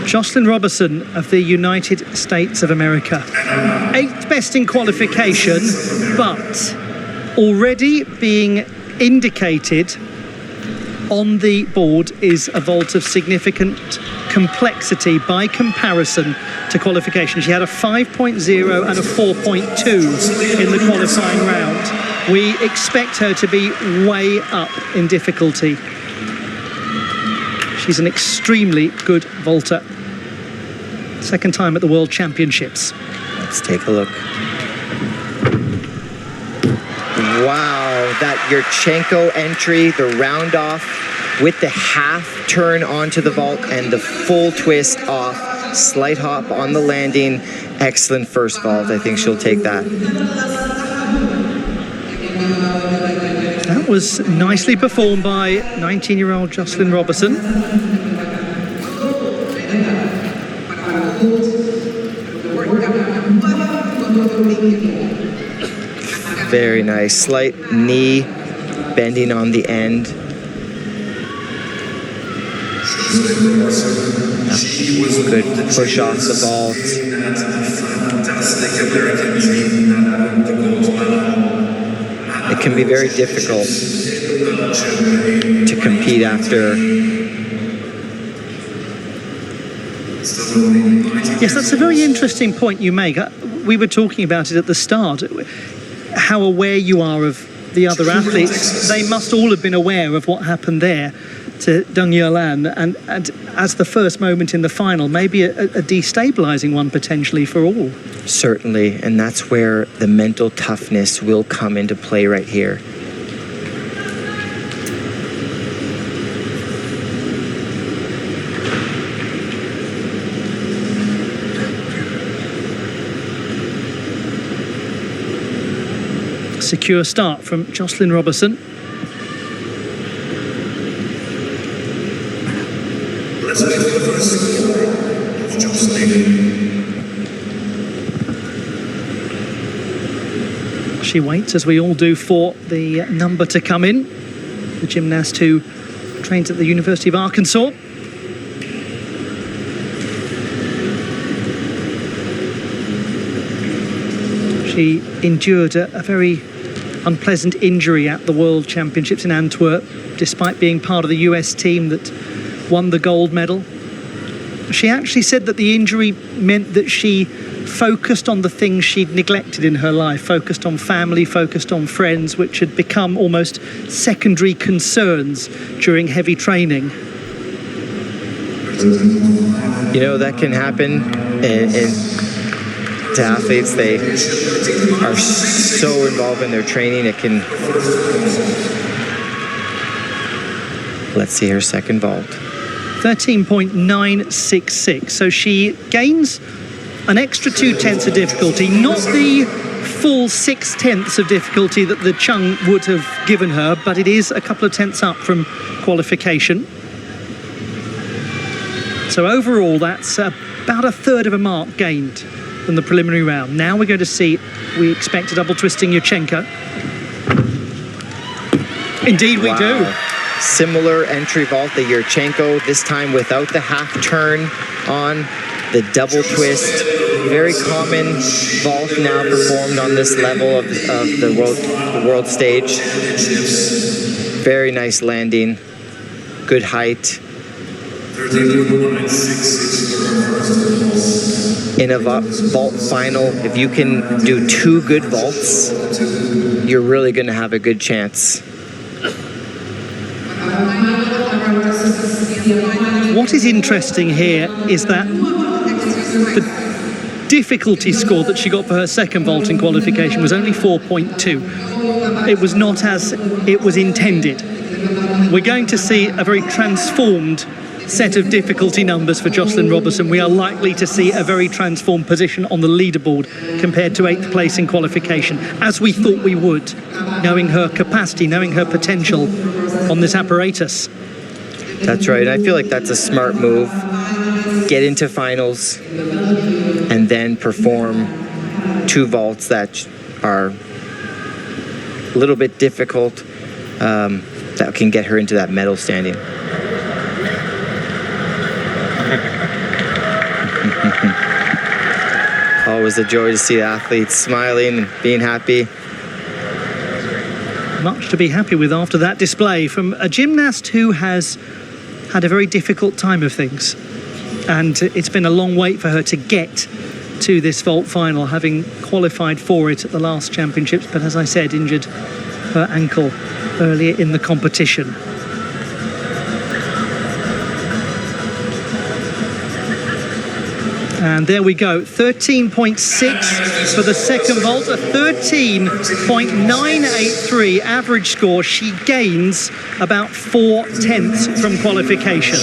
Joscelyn Roberson of the United States of America. 8th best in qualification, but already being indicated on the board is a vault of significant complexity by comparison to qualification. She had a 5.0 and a 4.2 in the qualifying round. We expect her to be way up in difficulty. She's an extremely good vaulter. Second time at the World Championships. Let's take a look. Wow, that Yurchenko entry, the round off with the half turn onto the vault and the full twist off, slight hop on the landing. Excellent first vault. I think she'll take that. That was nicely performed by 19-year-old Joscelyn Roberson. Very nice. Slight knee bending on the end. Good push off the vault. It can be very difficult to compete after. Yes, that's a very interesting point you make. We were talking about it at the start, how aware you are of the other athletes. They must all have been aware of what happened there to Deng Yulan, and as the first moment in the final, maybe a destabilizing one potentially for all. Certainly, and that's where the mental toughness will come into play right here. Secure start from Joscelyn Roberson. Let's wait for the first of Joscelyn. She waits, as we all do, for the number to come in. The gymnast who trains at the University of Arkansas. She endured a very unpleasant injury at the World Championships in Antwerp, despite being part of the US team that won the gold medal. She actually said that the injury meant that she focused on the things she'd neglected in her life, focused on family, focused on friends, which had become almost secondary concerns during heavy training. You know, that can happen to athletes. They are so involved in their training, it can... Let's see her second vault. 13.966. So she gains an extra 0.2 of difficulty, not the full 0.6 of difficulty that the Chung would have given her, but it is a couple of tenths up from qualification. So overall, that's about a third of a mark gained from the preliminary round. Now we're going to see, we expect a double twisting Yurchenko. Indeed we do. Similar entry vault, the Yurchenko, this time without the half turn on, the double twist. Very common vault now performed on this level of the world stage. Very nice landing, good height. In a vault final, if you can do 2 good vaults, you're really going to have a good chance. What is interesting here is that the difficulty score that she got for her second vault in qualification was only 4.2. It was not as it was intended. We're going to see a very transformed set of difficulty numbers for Joscelyn Roberson. We are likely to see a very transformed position on the leaderboard compared to 8th place in qualification, as we thought we would, knowing her capacity, knowing her potential on this apparatus. That's right. I feel like that's a smart move. Get into finals and then perform 2 vaults that are a little bit difficult, that can get her into that medal standing. Always a joy to see athletes smiling and being happy. Much to be happy with after that display from a gymnast who has had a very difficult time of things. And it's been a long wait for her to get to this vault final, having qualified for it at the last championships, but as I said, injured her ankle earlier in the competition. And there we go, 13.6 for the second vault, a 13.983 average score. She gains about 4/10 from qualification.